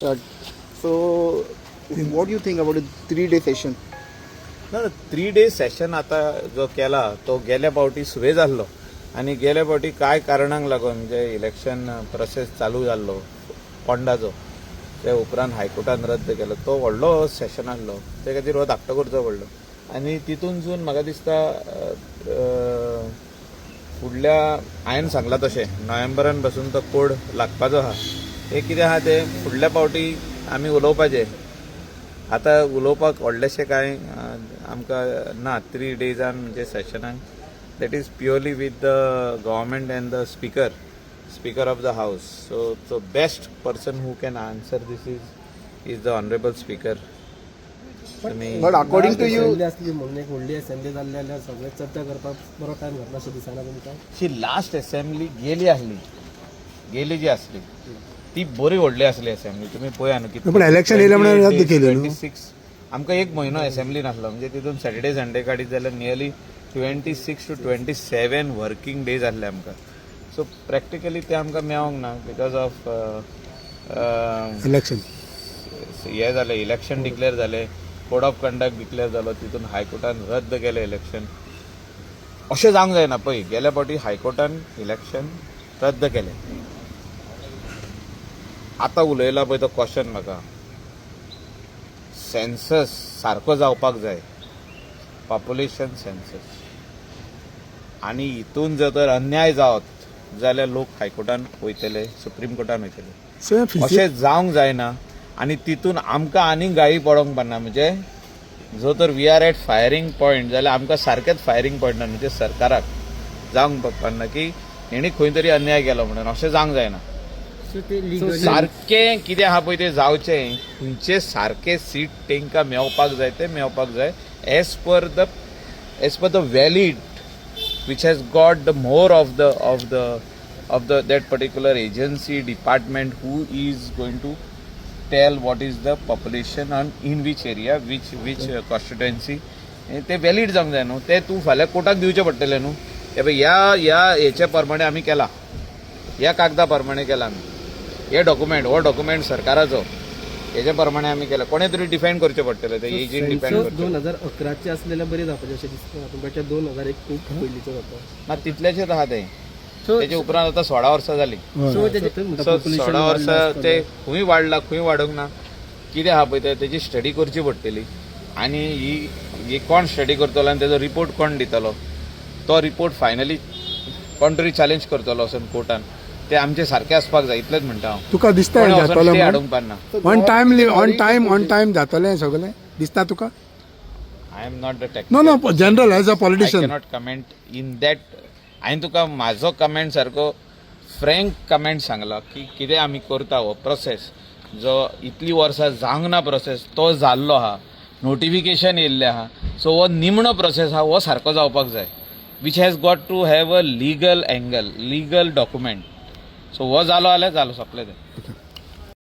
So, what do you think about a 3-day session? ना 3 days session आता जो केला तो गेल्या फावटी सुवे जाल्लो आनी गेल्या फावटी काय कारणांक लागून जे इलेक्शन प्रोसेस चालू जाल्लो पोंडाचो ते उपरांत हायकोर्टान रद्द केलो तो व्हडलो सेशन आसलो ते खातीर हो धाकटो करचो पडलो आनी तितूनसून म्हाका दिसता फुडल्या हांवें सांगलां तशें नोव्हेंबरान पासून तो कोड लागपाचो आहा हे कितें आहा ते फुडल्या फावटी आमी उलोवपाचें आतां उलोवपाक व्हडलेशें कांय आमकां ना 3 days म्हणजे सेशनाक that is purely with the government and the speaker of the house so best person who can answer this is the honourable speaker. But according to you, म्हणून एक व्हडली असेंब्ली जाल्ली जाल्यार सगळे चर्चा करपाक बरो टायम घातला अशें दिसना तुमकां? ही लास्ट असेंब्ली गेली जी आसली ती बरी व्हडली आसली असेंब्ली तुमी पळया न्हू कितें पण इलेक्शन येयल्या म्हणून रद्द केली न्हू. 26 आमकां एक म्हयनो असेंब्ली नासलो म्हणजे तितून सॅटर्डे संडे काडीत जाल्यार नियरली 26 to 27 वर्किंग डेज आसले आमकां सो प्रॅक्टिकली ते आमकां मेळोंक ना बिकॉज ऑफ इलेक्शन हे जालें इलेक्शन डिक्लेअर जालें कोड ऑफ कंडक्ट डिक्लेअर जालो तितून हायकोर्टान रद्द केलें इलेक्शन अशें जावंक जायना पळय गेल्या फावटी हायकोर्टान इलेक्शन रद्द केलें आतां उलयला पळय तो क्वेश्चन म्हाका सेन्सस सारको जावपाक जाय पॉप्युलेशन सेन्सस आनी हितून जर तर अन्याय जावत जाल्यार लोक हायकोर्टान वयतले सुप्रीम कोर्टान वयतले अशें जावंक जायना आनी तितून आमकां आनीक गाळी पडोवंक पडना म्हणजे जो तर we are at firing point जाल्यार आमकां सारकेंच फायरींग पॉयंटार म्हणजे सरकाराक जावंक पडना की हेणी खंय तरी अन्याय केलो म्हणून अशें जावंक जायना सारकें कितें आहा पळय तें जावचें खंयचें सारकें सीट तांकां मेळपाक जाय तें मेळपाक जाय as per the valid which has got the more of the that particular agency department who is going to tell what is the population on in which area which constituency ते valid जावंक जाय न्हू ते तूं फाल्यां कोर्टाक दिवचें पडटलें न्हू हे पळय ह्या हेचे प्रमाणे आमी केला ह्या कागदा प्रमाणे केला आमी हे हो डॉक्युमेंट सरकाराचो हेच्या प्रमाणे आमी केला कोणे तरी डिफायन करचें पडटलें ते एजंट डिफायन करचें 2011 आसलेल्या बरी जावपाचें अशें दिसता बट 2001 खूब पयलींचो जाता ना तितलेशेच आहा ते तेजे उपरांत आतां 16 वर्सां जाली सो 16 वर्सां ते खंय वाडला खंय वाडोंक ना कितें आहा पळय तेजी स्टडी करची पडटली आनी ही कोण स्टडी करतलो आनी तेजो रिपोर्ट कोण दितलो तो रिपोर्ट फायनली कोण तरी चॅलेंज करतलो वचून कोर्टान ते आमचे सारखे आसपाक जाय इतलेंच म्हणटा हांव तुका दिसता जातलें हाडूंक पारना ऑन टायम जातलें सगळें दिसता तुका? I am not the technical no general as a politician I cannot comment in that हांवें तुका म्हाजो कमेंट सारको फ्रँक कमेंट सांगला की कितें आमी करता हो प्रोसेस जो इतली वर्सां जावंक ना प्रोसेस तो जाल्लो आहा नोटिफिकेशन येयल्लें आहा सो हो निमणो प्रोसेस आहा हो सारको जावपाक जाय which has got to have a legal angle legal document so हो जालो जाल्यार जालो सोंपलें तें.